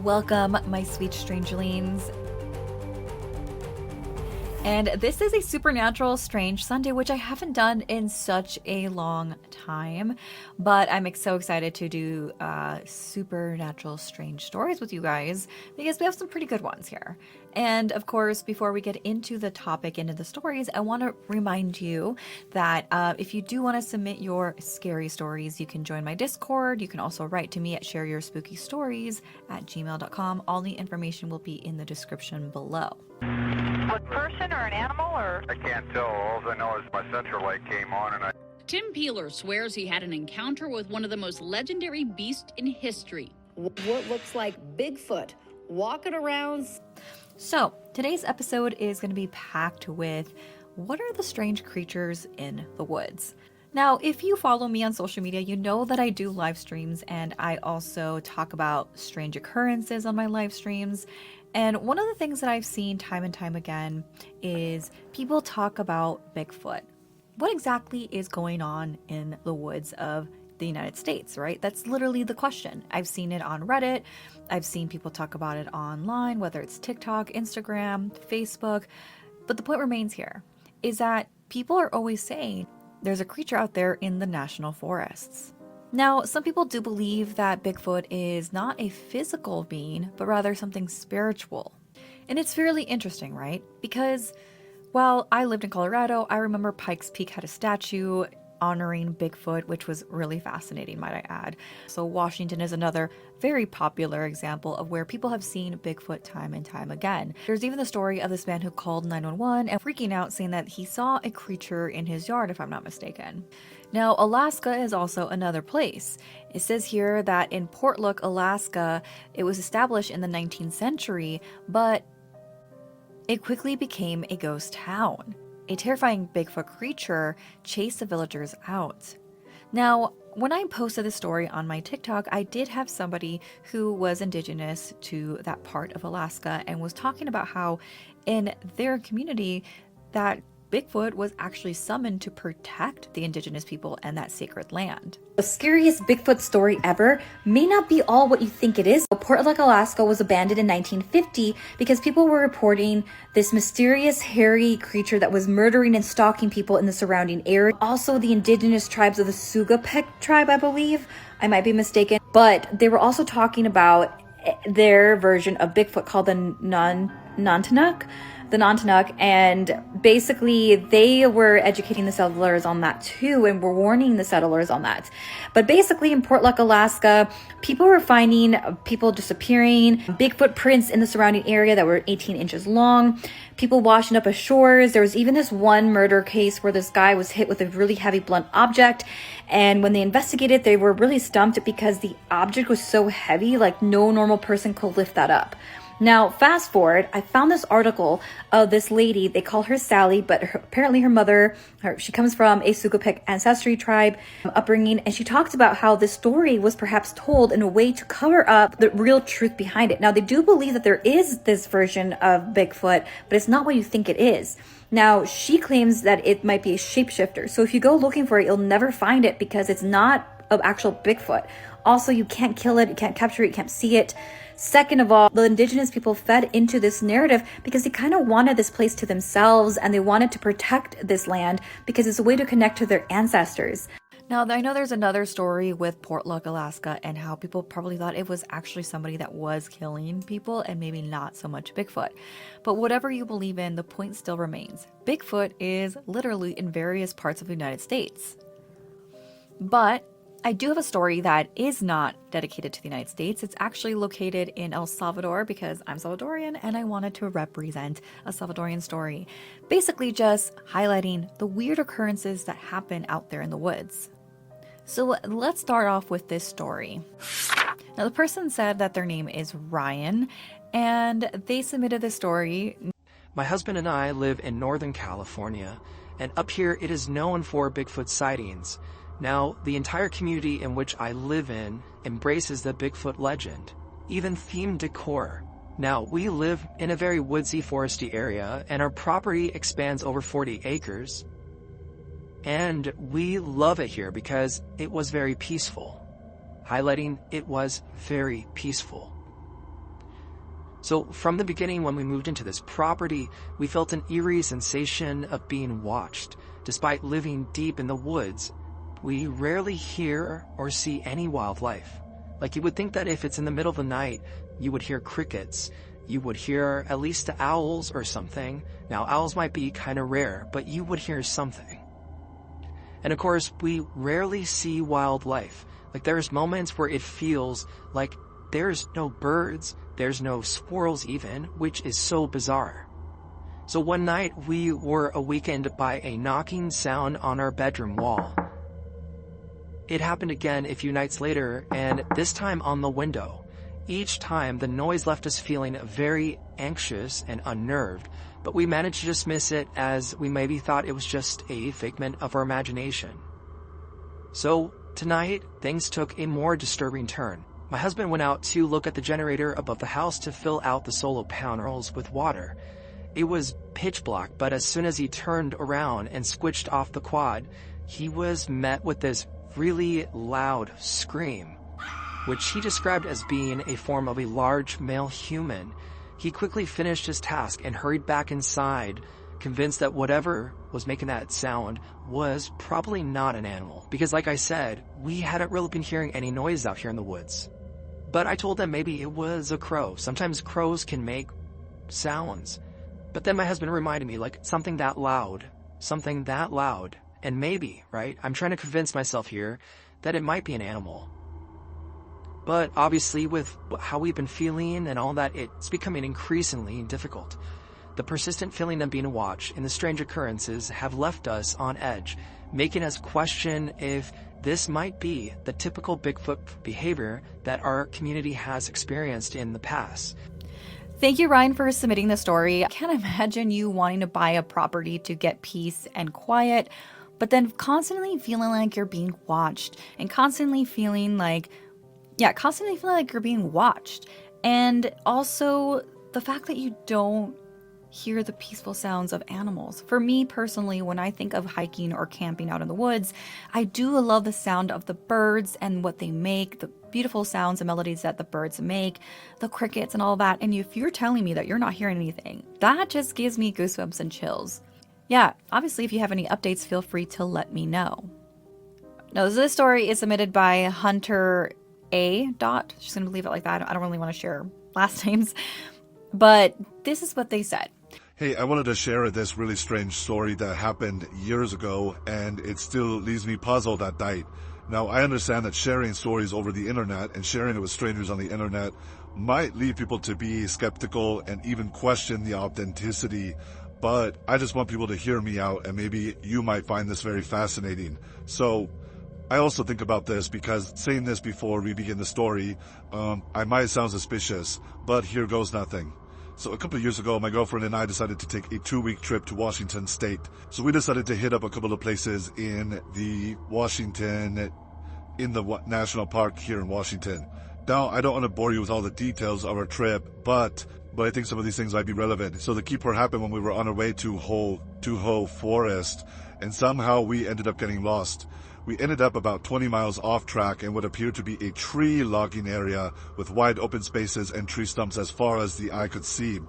Welcome, my sweet strangelings. And this is a supernatural strange Sunday, which I haven't done in such a long time, but I'm so excited to do supernatural strange stories with you guys because we have some pretty good ones here. And of course, before we get into the topic, into the stories, I want to remind you that if you do want to submit your scary stories, you can join my Discord. You can also write to me at shareyourspookystories@gmail.com. All the information will be in the description below. A person or an animal or? I can't tell. All I know is my central light came on and Tim Peeler swears he had an encounter with one of the most legendary beasts in history. What looks like Bigfoot walking around. So, today's episode is going to be packed with what are the strange creatures in the woods. Now, if you follow me on social media, you know that I do live streams and I also talk about strange occurrences on my live streams. And one of the things that I've seen time and time again is people talk about Bigfoot. What exactly is going on in the woods of the United States, right? That's literally the question. I've seen it on Reddit. I've seen people talk about it online, whether it's TikTok, Instagram, Facebook. But the point remains here is that people are always saying there's a creature out there in the national forests. Now, some people do believe that Bigfoot is not a physical being, but rather something spiritual. And it's fairly interesting, right? Because while I lived in Colorado, I remember Pikes Peak had a statue honoring Bigfoot, which was really fascinating, might I add. So Washington is another very popular example of where people have seen Bigfoot time and time again. There's even the story of this man who called 911 and freaking out saying that he saw a creature in his yard, if I'm not mistaken. Now, Alaska is also another place. It says here that in Portlock, Alaska, it was established in the 19th century, but it quickly became a ghost town. A terrifying Bigfoot creature chased the villagers out. Now, when I posted this story on my TikTok, I did have somebody who was indigenous to that part of Alaska and was talking about how in their community that Bigfoot was actually summoned to protect the indigenous people and that sacred land. The scariest Bigfoot story ever may not be all what you think it is. Portlock, Alaska was abandoned in 1950 because people were reporting this mysterious hairy creature that was murdering and stalking people in the surrounding area. Also, the indigenous tribes of the Sugapec tribe, I believe. I might be mistaken. But they were also talking about their version of Bigfoot called the Nantinak, and basically they were educating the settlers on that too and were warning the settlers on that. But basically in Portlock, Alaska, people were finding people disappearing, Bigfoot prints in the surrounding area that were 18 inches long, people washing up ashores. There was even this one murder case where this guy was hit with a really heavy blunt object, and when they investigated, they were really stumped because the object was so heavy, like no normal person could lift that up. Now, fast forward, I found this article of this lady. They call her Sally, but apparently her mother, she comes from a Sugapec ancestry tribe upbringing, and she talks about how this story was perhaps told in a way to cover up the real truth behind it. Now, they do believe that there is this version of Bigfoot, but it's not what you think it is. Now, she claims that it might be a shapeshifter. So if you go looking for it, you'll never find it because it's not an actual Bigfoot. Also, you can't kill it, you can't capture it, you can't see it. Second of all, the indigenous people fed into this narrative because they kind of wanted this place to themselves and they wanted to protect this land because it's a way to connect to their ancestors. Now, I know there's another story with Portlock, Alaska, and how people probably thought it was actually somebody that was killing people and maybe not so much Bigfoot. But whatever you believe in, the point still remains. Bigfoot is literally in various parts of the United States. But I do have a story that is not dedicated to the United States. It's actually located in El Salvador because I'm Salvadorian and I wanted to represent a Salvadorian story. Basically just highlighting the weird occurrences that happen out there in the woods. So let's start off with this story. Now the person said that their name is Ryan and they submitted this story. My husband and I live in Northern California, and up here it is known for Bigfoot sightings. Now, the entire community in which I live in embraces the Bigfoot legend, even themed decor. Now, we live in a very woodsy, foresty area, and our property expands over 40 acres. And we love it here because it was very peaceful. Highlighting, it was very peaceful. So from the beginning, when we moved into this property, we felt an eerie sensation of being watched. Despite living deep in the woods, we rarely hear or see any wildlife. Like, you would think that if it's in the middle of the night, you would hear crickets. You would hear at least the owls or something. Now, owls might be kind of rare, but you would hear something. And of course, we rarely see wildlife. Like, there's moments where it feels like there's no birds, there's no squirrels even, which is so bizarre. So one night, we were awakened by a knocking sound on our bedroom wall. It happened again a few nights later, and this time on the window. Each time, the noise left us feeling very anxious and unnerved, but we managed to dismiss it as we maybe thought it was just a figment of our imagination. So, tonight, things took a more disturbing turn. My husband went out to look at the generator above the house to fill out the solar panels with water. It was pitch black, but as soon as he turned around and switched off the quad, he was met with this really loud scream, which he described as being a form of a large male human. He quickly finished his task and hurried back inside, convinced that whatever was making that sound was probably not an animal, because like I said, we hadn't really been hearing any noise out here in the woods. But I told them maybe it was a crow. Sometimes crows can make sounds. But then my husband reminded me, like, something that loud, and maybe, right, I'm trying to convince myself here that it might be an animal. But obviously, with how we've been feeling and all that, it's becoming increasingly difficult. The persistent feeling of being watched and the strange occurrences have left us on edge, making us question if this might be the typical Bigfoot behavior that our community has experienced in the past. Thank you, Ryan, for submitting the story. I can't imagine you wanting to buy a property to get peace and quiet, but then constantly feeling like you're being watched and constantly feeling like you're being watched. And also the fact that you don't hear the peaceful sounds of animals. For me personally, when I think of hiking or camping out in the woods, I do love the sound of the birds and what they make, the beautiful sounds and melodies that the birds make, the crickets and all that. And if you're telling me that you're not hearing anything, that just gives me goosebumps and chills. Yeah, obviously, if you have any updates, feel free to let me know. Now, this story is submitted by Hunter A. Just gonna leave it like that. I don't really want to share last names, but this is what they said. Hey, I wanted to share this really strange story that happened years ago, and it still leaves me puzzled at night. Now, I understand that sharing stories over the internet and sharing it with strangers on the internet might lead people to be skeptical and even question the authenticity, but I just want people to hear me out, and maybe you might find this very fascinating. So, I also think about this because saying this before we begin the story, I might sound suspicious, but here goes nothing. So a couple of years ago, my girlfriend and I decided to take a 2-week trip to Washington State. So we decided to hit up a couple of places in the national park here in Washington. Now, I don't want to bore you with all the details of our trip, but I think some of these things might be relevant. So the key part happened when we were on our way to Ho Forest, and somehow we ended up getting lost. We ended up about 20 miles off track in what appeared to be a tree logging area with wide open spaces and tree stumps as far as the eye could see.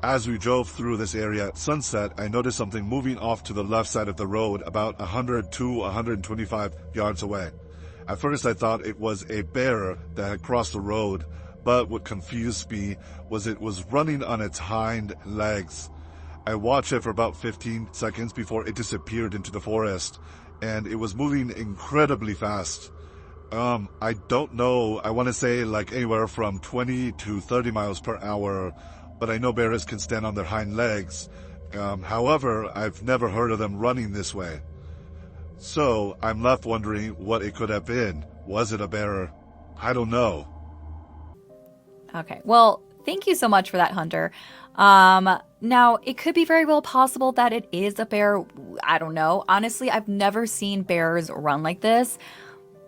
As we drove through this area at sunset, I noticed something moving off to the left side of the road about 100 to 125 yards away. At first I thought it was a bear that had crossed the road, but what confused me was it was running on its hind legs. I watched it for about 15 seconds before it disappeared into the forest, and it was moving incredibly fast. I don't know, I want to say like anywhere from 20 to 30 miles per hour, but I know bears can stand on their hind legs. However, I've never heard of them running this way. So, I'm left wondering what it could have been. Was it a bear? I don't know. Okay, well, thank you so much for that, Hunter. Now, it could be very well possible that it is a bear. I don't know. Honestly, I've never seen bears run like this.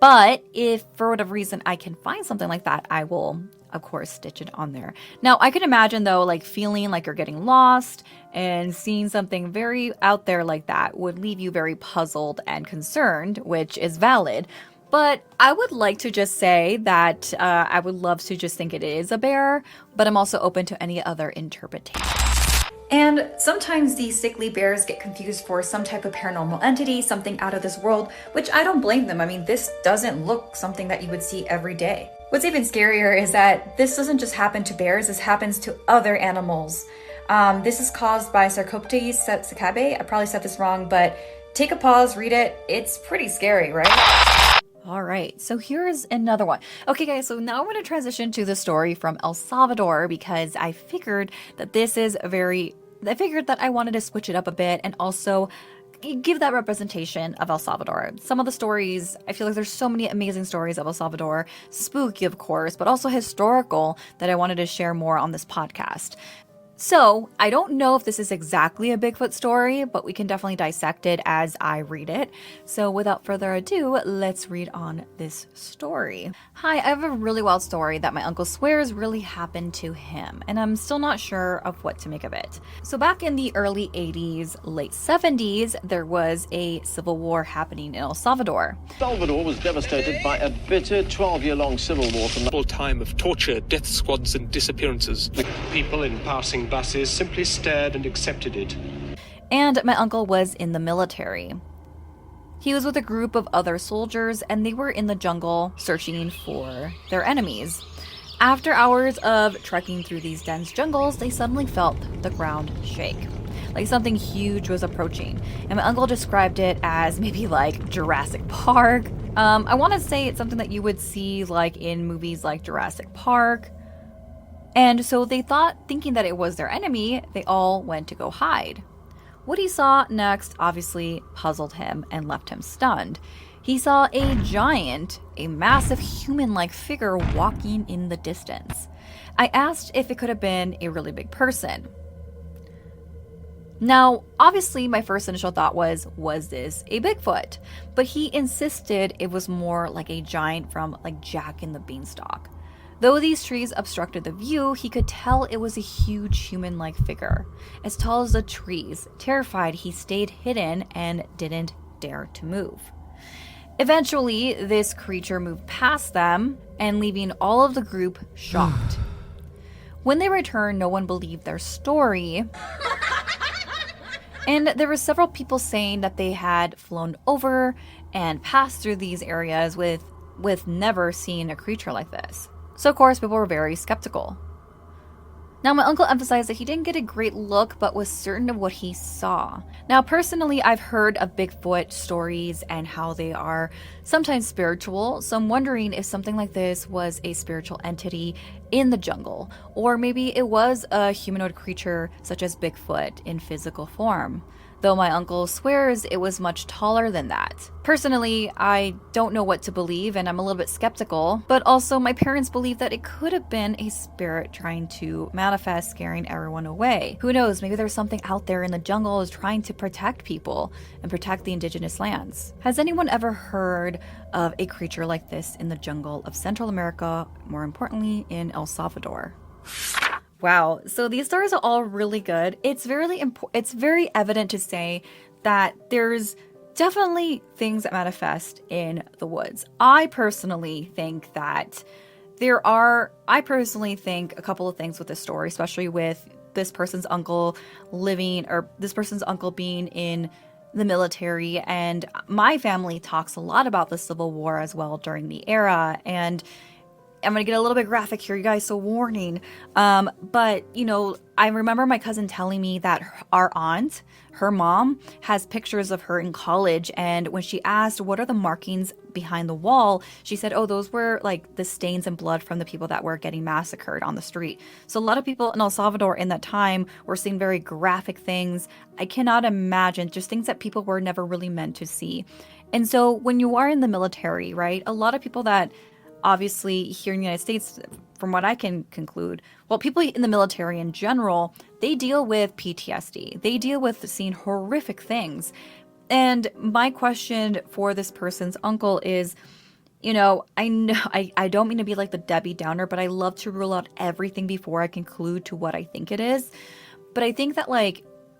But if for whatever reason I can find something like that, I will, of course, stitch it on there. Now, I can imagine, though, like feeling like you're getting lost and seeing something very out there like that would leave you very puzzled and concerned, which is valid. But I would like to just say that I would love to just think it is a bear, but I'm also open to any other interpretation. And sometimes these sickly bears get confused for some type of paranormal entity, something out of this world, which I don't blame them. I mean, this doesn't look something that you would see every day. What's even scarier is that this doesn't just happen to bears, this happens to other animals. This is caused by Sarcoptes sacabe. I probably said this wrong, but take a pause, read it. It's pretty scary, right? All right, so here's another one. Okay, guys, so now I'm going to transition to the story from El Salvador because I figured that I wanted to switch it up a bit and also give that representation of El Salvador. Some of the stories, I feel like there's so many amazing stories of El Salvador, spooky, of course, but also historical that I wanted to share more on this podcast. So, I don't know if this is exactly a Bigfoot story, but we can definitely dissect it as I read it. So, without further ado, let's read on this story. Hi, I have a really wild story that my uncle swears really happened to him, and I'm still not sure of what to make of it. So, back in the early 80s, late 70s, there was a civil war happening in El Salvador. Salvador was devastated by a bitter 12-year-long civil war from the time of torture, death squads, and disappearances. The people in passing buses simply stared and accepted it. And my uncle was in the military. He was with a group of other soldiers and they were in the jungle searching for their enemies. After hours of trekking through these dense jungles, they suddenly felt the ground shake. Like something huge was approaching. And my uncle described it as maybe like Jurassic Park. I want to say it's something that you would see like in movies like Jurassic Park. And so they thinking that it was their enemy, they all went to go hide. What he saw next obviously puzzled him and left him stunned. He saw a giant, a massive human-like figure walking in the distance. I asked if it could have been a really big person. Now, obviously my first initial thought was this a Bigfoot? But he insisted it was more like a giant from like Jack and the Beanstalk. Though these trees obstructed the view, he could tell it was a huge human-like figure, as tall as the trees. Terrified, he stayed hidden and didn't dare to move. Eventually, this creature moved past them and leaving all of the group shocked. When they returned, no one believed their story. And there were several people saying that they had flown over and passed through these areas with never seeing a creature like this. So of course, people were very skeptical. Now, my uncle emphasized that he didn't get a great look, but was certain of what he saw. Now, personally, I've heard of Bigfoot stories and how they are sometimes spiritual, so I'm wondering if something like this was a spiritual entity in the jungle, or maybe it was a humanoid creature such as Bigfoot in physical form. Though my uncle swears it was much taller than that. Personally, I don't know what to believe and I'm a little bit skeptical, but also my parents believe that it could have been a spirit trying to manifest, scaring everyone away. Who knows, maybe there's something out there in the jungle is trying to protect people and protect the indigenous lands. Has anyone ever heard of a creature like this in the jungle of Central America, more importantly in El Salvador? Wow, so these stories are all really good. It's very evident to say that there's definitely things that manifest in the woods. I personally think a couple of things with this story, especially with this person's uncle being in the military, and my family talks a lot about the Civil War as well during the era, and I'm going to get a little bit graphic here, you guys, so warning. But, I remember my cousin telling me that our aunt, her mom, has pictures of her in college. And when she asked, what are the markings behind the wall? She said, oh, those were like the stains and blood from the people that were getting massacred on the street. So a lot of people in El Salvador in that time were seeing very graphic things. I cannot imagine, just things that people were never really meant to see. And so when you are in the military, right, a lot of people that obviously, here in the United States, from what I can conclude, well, people in the military in general, they deal with PTSD. They deal with seeing horrific things. And my question for this person's uncle is, I know I don't mean to be like the Debbie Downer, but I love to rule out everything before I conclude to what I think it is. But I think that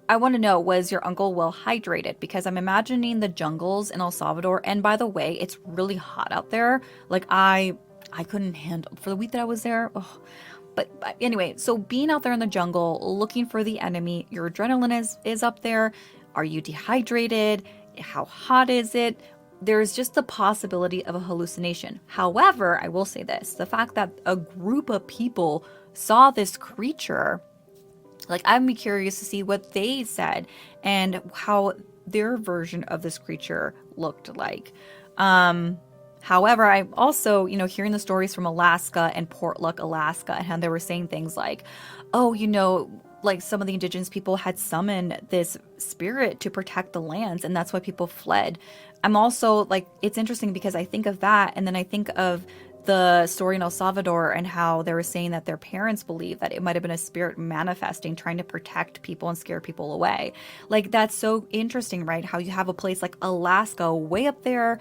I want to know, was your uncle well hydrated? Because I'm imagining the jungles in El Salvador. And by the way, it's really hot out there. Like I couldn't handle for the week that I was there. Oh. But anyway, so being out there in the jungle, looking for the enemy, your adrenaline is up there. Are you dehydrated? How hot is it? There's just the possibility of a hallucination. However, I will say this, the fact that a group of people saw this creature, like I'm curious to see what they said and how their version of this creature looked like. However, I'm also, hearing the stories from Alaska and Portlock, Alaska, and how they were saying things like, oh, like some of the indigenous people had summoned this spirit to protect the lands, and that's why people fled. I'm also like, it's interesting because I think of that, and then I think of the story in El Salvador and how they were saying that their parents believed that it might have been a spirit manifesting, trying to protect people and scare people away. Like, that's so interesting, right? How you have a place like Alaska way up there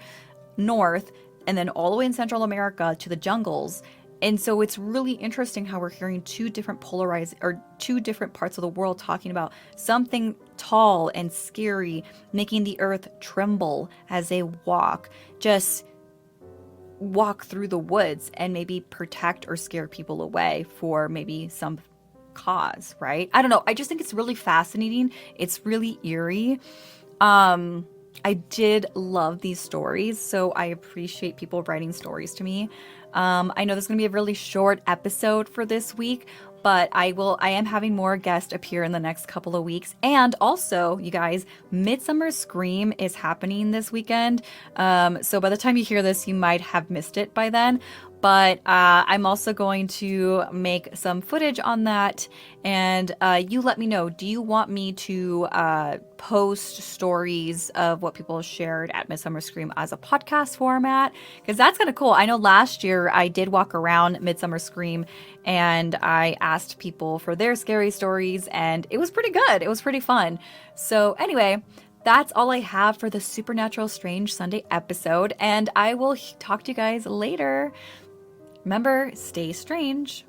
north, and then all the way in Central America to the jungles. And so it's really interesting how we're hearing two different parts of the world talking about something tall and scary, making the earth tremble as they just walk through the woods and maybe protect or scare people away for maybe some cause, right? I don't know. I just think it's really fascinating. It's really eerie. I did love these stories, so I appreciate people writing stories to me. I know this is going to be a really short episode for this week, but I am having more guests appear in the next couple of weeks. And also, you guys, Midsummer Scream is happening this weekend. So by the time you hear this, you might have missed it by then. But I'm also going to make some footage on that. And you let me know, do you want me to post stories of what people shared at Midsummer Scream as a podcast format? Because that's kind of cool. I know last year I did walk around Midsummer Scream and I asked people for their scary stories, and it was pretty good. It was pretty fun. So anyway, that's all I have for the Supernatural Strange Sunday episode, and I will talk to you guys later. Remember, stay strange.